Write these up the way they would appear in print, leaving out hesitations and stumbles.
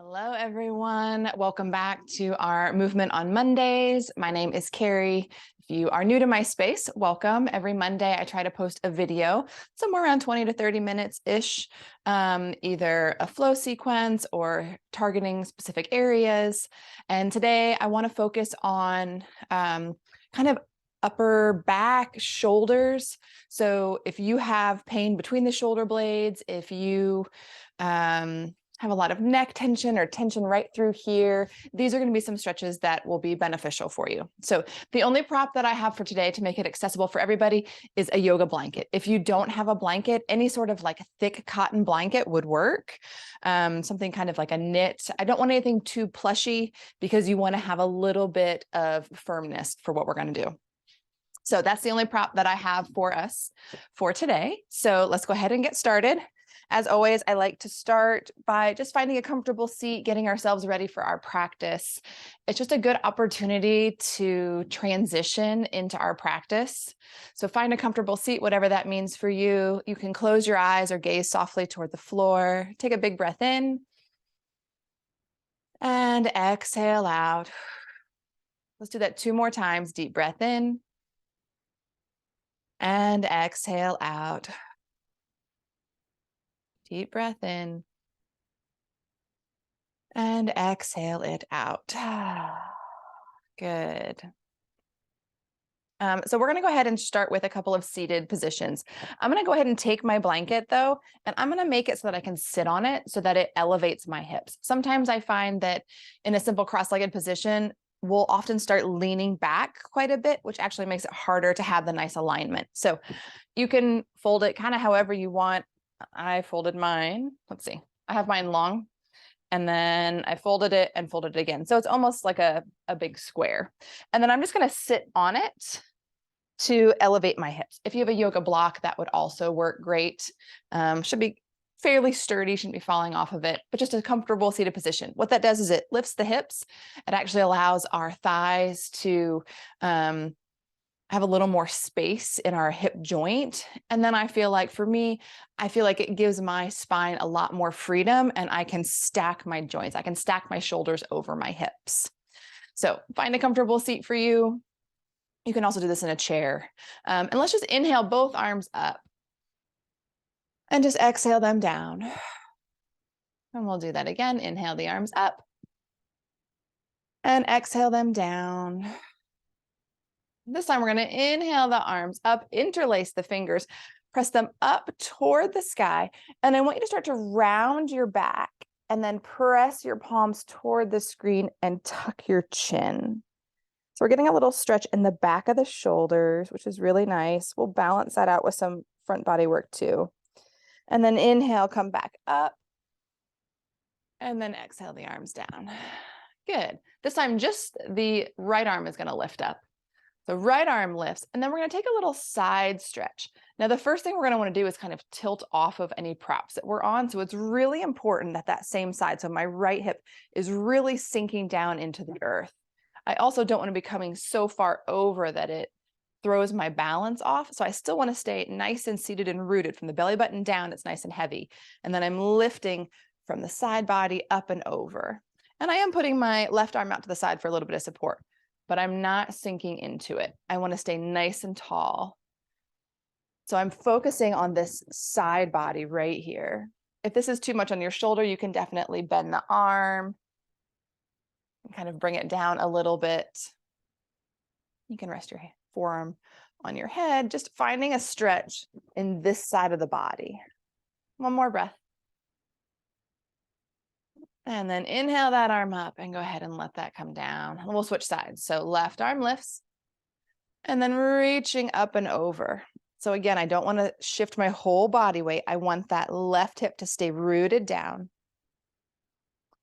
Hello, everyone. Welcome back to our Movement on Mondays. My name is Carrie. If you are new to my space, welcome. Every Monday, I try to post a video, somewhere around 20 to 30 minutes-ish, either a flow sequence or targeting specific areas. And today, I want to focus on kind of upper back, shoulders. So if you have pain between the shoulder blades, if you have a lot of neck tension or tension right through here, these are going to be some stretches that will be beneficial for you. So the only prop that I have for today to make it accessible for everybody is a yoga blanket. If you don't have a blanket, any sort of like thick cotton blanket would work. Something kind of like a knit. I don't want anything too plushy because you want to have a little bit of firmness for what we're going to do. So that's the only prop that I have for us for today. So let's go ahead and get started. As always, I like to start by just finding a comfortable seat, getting ourselves ready for our practice. It's just a good opportunity to transition into our practice. So find a comfortable seat, whatever that means for you. You can close your eyes or gaze softly toward the floor. Take a big breath in and exhale out. Let's do that 2 more times. Deep breath in and exhale out. Deep breath in and exhale it out. Good. So we're going to go ahead and start with a couple of seated positions. I'm going to go ahead and take my blanket though, and I'm going to make it so that I can sit on it so that it elevates my hips. Sometimes I find that in a simple cross-legged position, we'll often start leaning back quite a bit, which actually makes it harder to have the nice alignment. So you can fold it kind of however you want. I folded mine. Let's see. I have mine long, and then I folded it and folded it again. So it's almost like a big square. And then I'm just going to sit on it to elevate my hips. If you have a yoga block, that would also work great. Should be fairly sturdy, shouldn't be falling off of it, but just a comfortable seated position. What that does is it lifts the hips. It actually allows our thighs to have a little more space in our hip joint. And then I feel like for me, I feel like it gives my spine a lot more freedom and I can stack my joints. I can stack my shoulders over my hips. So find a comfortable seat for you. You can also do this in a chair. And let's just inhale both arms up and just exhale them down. And we'll do that again. Inhale the arms up and exhale them down. This time we're going to inhale the arms up, interlace the fingers, press them up toward the sky. And I want you to start to round your back and then press your palms toward the screen and tuck your chin. So we're getting a little stretch in the back of the shoulders, which is really nice. We'll balance that out with some front body work too. And then inhale, come back up. And then exhale the arms down. Good. This time just the right arm is going to lift up. The right arm lifts, and then we're going to take a little side stretch. Now, the first thing we're going to want to do is kind of tilt off of any props that we're on. So it's really important that that same side, so my right hip is really sinking down into the earth. I also don't want to be coming so far over that it throws my balance off. So I still want to stay nice and seated and rooted from the belly button down. It's nice and heavy. And then I'm lifting from the side body up and over. And I am putting my left arm out to the side for a little bit of support, but I'm not sinking into it. I want to stay nice and tall. So I'm focusing on this side body right here. If this is too much on your shoulder, you can definitely bend the arm and kind of bring it down a little bit. You can rest your forearm on your head, just finding a stretch in this side of the body. One more breath. And then inhale that arm up and go ahead and let that come down. And we'll switch sides. So left arm lifts and then reaching up and over. So again, I don't want to shift my whole body weight. I want that left hip to stay rooted down.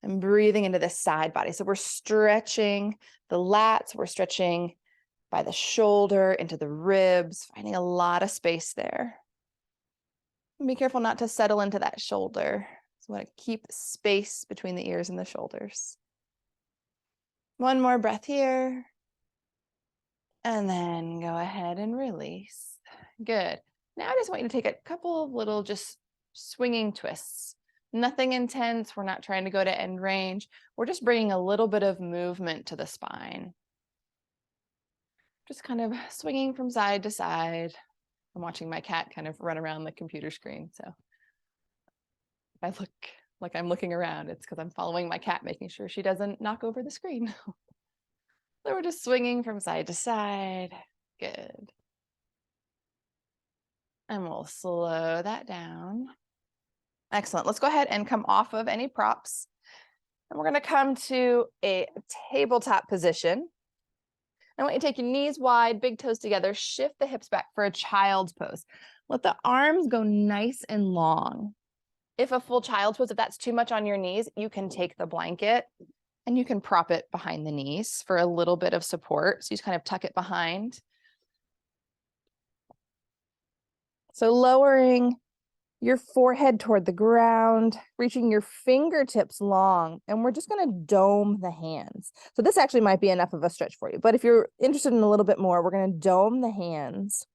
And breathing into this side body. So we're stretching the lats, we're stretching by the shoulder into the ribs, finding a lot of space there. And be careful not to settle into that shoulder. So we want to keep space between the ears and the shoulders. One more breath here. And then go ahead and release. Good. Now I just want you to take a couple of little just swinging twists. Nothing intense. We're not trying to go to end range. We're just bringing a little bit of movement to the spine. Just kind of swinging from side to side. I'm watching my cat kind of run around the computer screen. So if I look like I'm looking around, it's because I'm following my cat, making sure she doesn't knock over the screen. So we're just swinging from side to side. Good. And we'll slow that down. Excellent. Let's go ahead and come off of any props. And we're going to come to a tabletop position. I want you to take your knees wide, big toes together, shift the hips back for a child's pose. Let the arms go nice and long. If a full child's pose, if that's too much on your knees, you can take the blanket and you can prop it behind the knees for a little bit of support. So you just kind of tuck it behind. So lowering your forehead toward the ground, reaching your fingertips long, and we're just going to dome the hands. So this actually might be enough of a stretch for you, but if you're interested in a little bit more, we're going to dome the hands.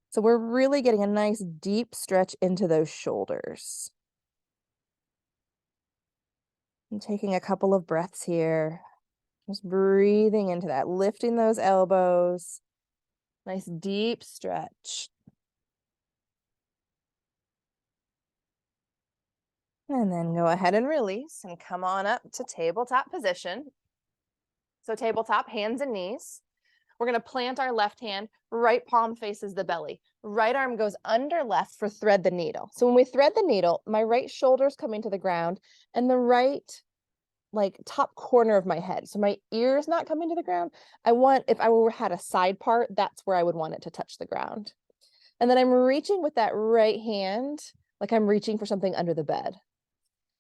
So we're really getting a nice deep stretch into those shoulders. And taking a couple of breaths here, just breathing into that, lifting those elbows, nice deep stretch. And then go ahead and release and come on up to tabletop position. So tabletop, hands and knees. We're going to plant our left hand, right palm faces the belly. Right arm goes under left for thread the needle. So when we thread the needle, my right shoulder's coming to the ground and the right top corner of my head. So my ear is not coming to the ground. If I had a side part, that's where I would want it to touch the ground. And then I'm reaching with that right hand, like I'm reaching for something under the bed.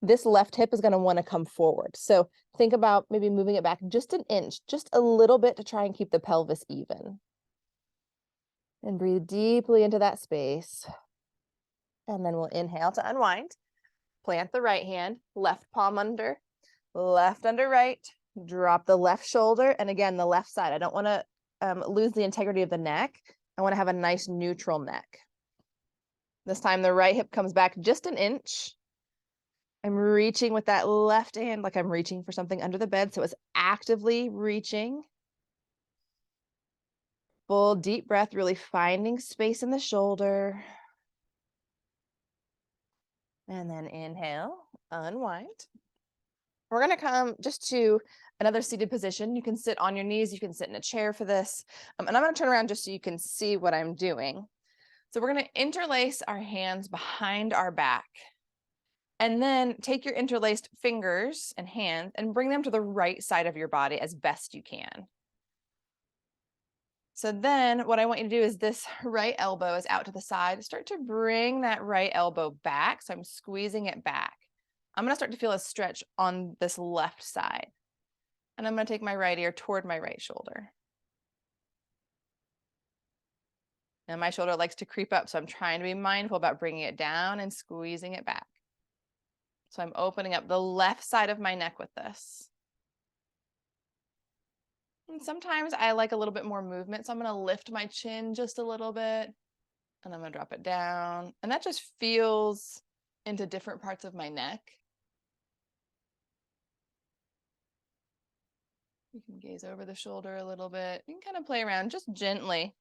This left hip is going to want to come forward. So think about maybe moving it back just an inch, just a little bit to try and keep the pelvis even. And breathe deeply into that space. And then we'll inhale to unwind. Plant the right hand, left palm under, left under right. Drop the left shoulder. And again, the left side. I don't want to lose the integrity of the neck. I want to have a nice neutral neck. This time the right hip comes back just an inch. I'm reaching with that left hand like I'm reaching for something under the bed. So it's actively reaching. Full deep breath, really finding space in the shoulder. And then inhale, unwind. We're going to come just to another seated position. You can sit on your knees. You can sit in a chair for this. And I'm going to turn around just so you can see what I'm doing. So we're going to interlace our hands behind our back. And then take your interlaced fingers and hands and bring them to the right side of your body as best you can. So then what I want you to do is this right elbow is out to the side. Start to bring that right elbow back. So I'm squeezing it back. I'm going to start to feel a stretch on this left side. And I'm going to take my right ear toward my right shoulder. And my shoulder likes to creep up. So I'm trying to be mindful about bringing it down and squeezing it back. So I'm opening up the left side of my neck with this. And sometimes I like a little bit more movement. So I'm going to lift my chin just a little bit and I'm going to drop it down. And that just feels into different parts of my neck. You can gaze over the shoulder a little bit. You can kind of play around just gently.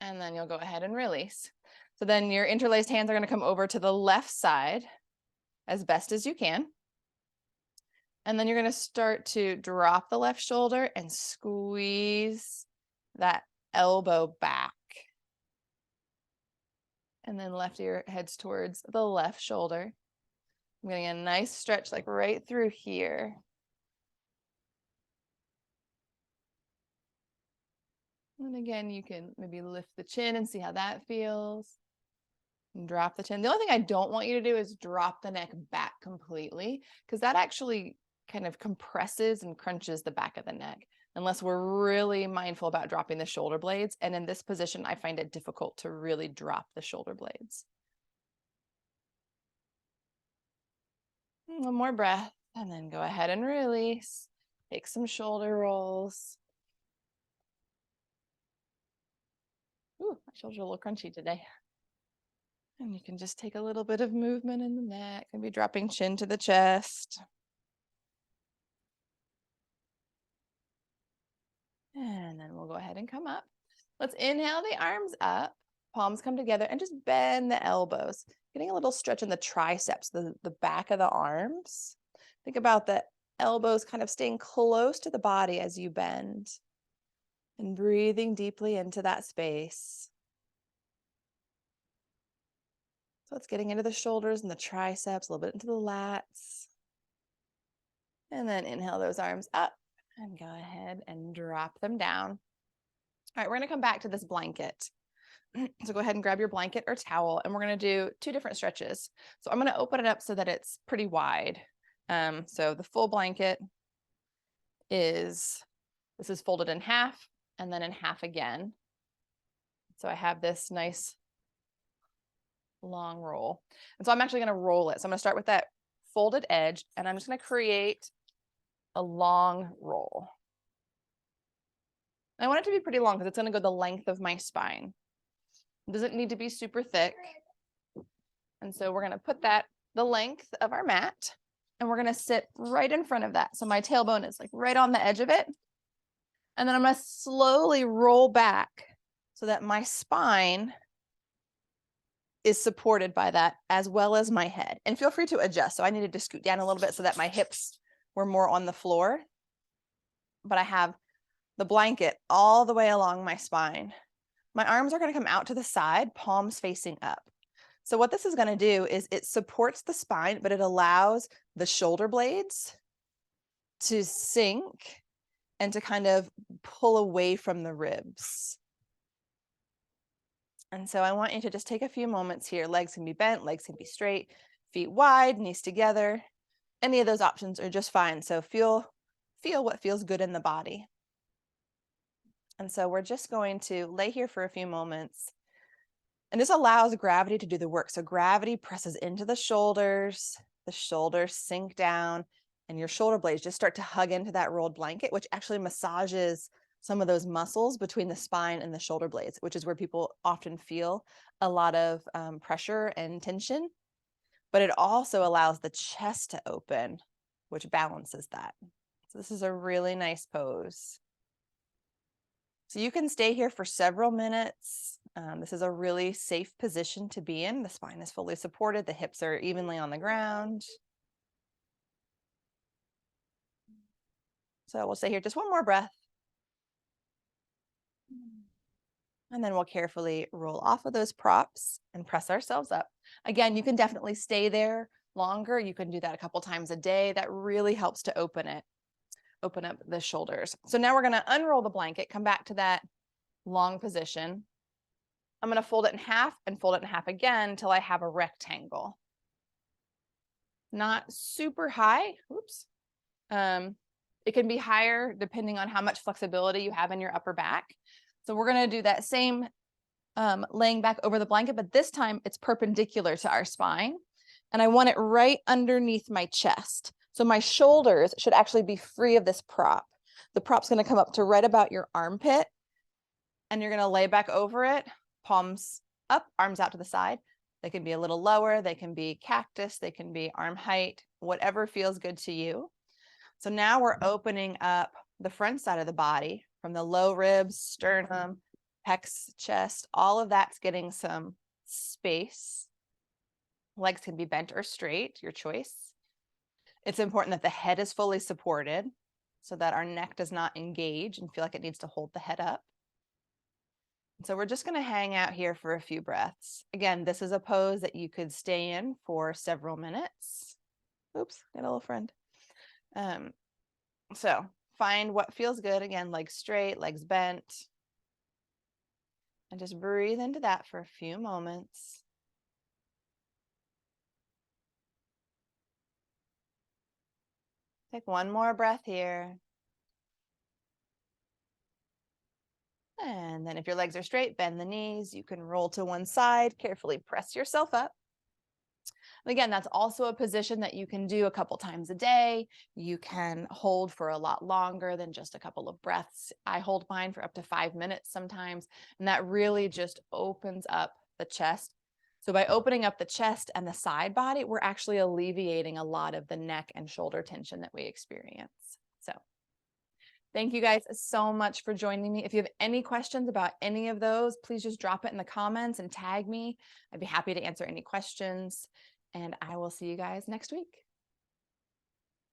And then you'll go ahead and release. So then your interlaced hands are going to come over to the left side as best as you can. And then you're going to start to drop the left shoulder and squeeze that elbow back. And then left ear heads towards the left shoulder. I'm getting a nice stretch like right through here. And again, you can maybe lift the chin and see how that feels. And drop the chin. The only thing I don't want you to do is drop the neck back completely, because that actually kind of compresses and crunches the back of the neck, unless we're really mindful about dropping the shoulder blades. And in this position, I find it difficult to really drop the shoulder blades. One more breath, and then go ahead and release. Take some shoulder rolls. Ooh, my shoulders are a little crunchy today. And you can just take a little bit of movement in the neck, maybe dropping chin to the chest. And then we'll go ahead and come up. Let's inhale the arms up, palms come together, and just bend the elbows. Getting a little stretch in the triceps, the back of the arms. Think about the elbows kind of staying close to the body as you bend. And breathing deeply into that space. So it's getting into the shoulders and the triceps, a little bit into the lats. And then inhale those arms up and go ahead and drop them down. All right, we're going to come back to this blanket. So go ahead and grab your blanket or towel, and we're going to do 2 different stretches. So I'm going to open it up so that it's pretty wide. So the full blanket this is folded in half and then in half again. So I have this nice long roll. And so I'm actually going to roll it. So I'm going to start with that folded edge, and I'm just going to create a long roll. I want it to be pretty long because it's going to go the length of my spine. It doesn't need to be super thick. And so we're going to put that the length of our mat, and we're going to sit right in front of that. So my tailbone is like right on the edge of it. And then I'm going to slowly roll back so that my spine is supported by that, as well as my head. And feel free to adjust. So I needed to scoot down a little bit so that my hips were more on the floor. But I have the blanket all the way along my spine. My arms are going to come out to the side, palms facing up. So what this is going to do is it supports the spine, but it allows the shoulder blades to sink and to kind of pull away from the ribs. And so I want you to just take a few moments here. Legs can be bent, legs can be straight, feet wide, knees together. Any of those options are just fine. So feel what feels good in the body. And so we're just going to lay here for a few moments. And this allows gravity to do the work. So gravity presses into the shoulders sink down, and your shoulder blades just start to hug into that rolled blanket, which actually massages some of those muscles between the spine and the shoulder blades, which is where people often feel a lot of pressure and tension. But it also allows the chest to open, which balances that. So this is a really nice pose. So you can stay here for several minutes. This is a really safe position to be in. The spine is fully supported. The hips are evenly on the ground. So we'll stay here just one more breath. And then we'll carefully roll off of those props and press ourselves up. Again, you can definitely stay there longer. You can do that a couple times a day. That really helps to open up the shoulders. So now we're going to unroll the blanket, come back to that long position. I'm going to fold it in half and fold it in half again until I have a rectangle. Not super high. Oops. It can be higher depending on how much flexibility you have in your upper back. So we're going to do that same laying back over the blanket, but this time it's perpendicular to our spine. And I want it right underneath my chest. So my shoulders should actually be free of this prop. The prop's going to come up to right about your armpit, and you're going to lay back over it, palms up, arms out to the side. They can be a little lower, they can be cactus, they can be arm height, whatever feels good to you. So now we're opening up the front side of the body from the low ribs, sternum, pecs, chest, all of that's getting some space. Legs can be bent or straight, your choice. It's important that the head is fully supported so that our neck does not engage and feel like it needs to hold the head up. So we're just going to hang out here for a few breaths. Again, this is a pose that you could stay in for several minutes. Oops, got a little friend. So find what feels good. Again, legs straight, legs bent. And just breathe into that for a few moments. Take one more breath here. And then if your legs are straight, bend the knees. You can roll to one side, carefully press yourself up. And again, that's also a position that you can do a couple times a day. You can hold for a lot longer than just a couple of breaths. I hold mine for up to 5 minutes sometimes, and that really just opens up the chest. So by opening up the chest and the side body, we're actually alleviating a lot of the neck and shoulder tension that we experience. So thank you guys so much for joining me. If you have any questions about any of those, please just drop it in the comments and tag me. I'd be happy to answer any questions, and I will see you guys next week.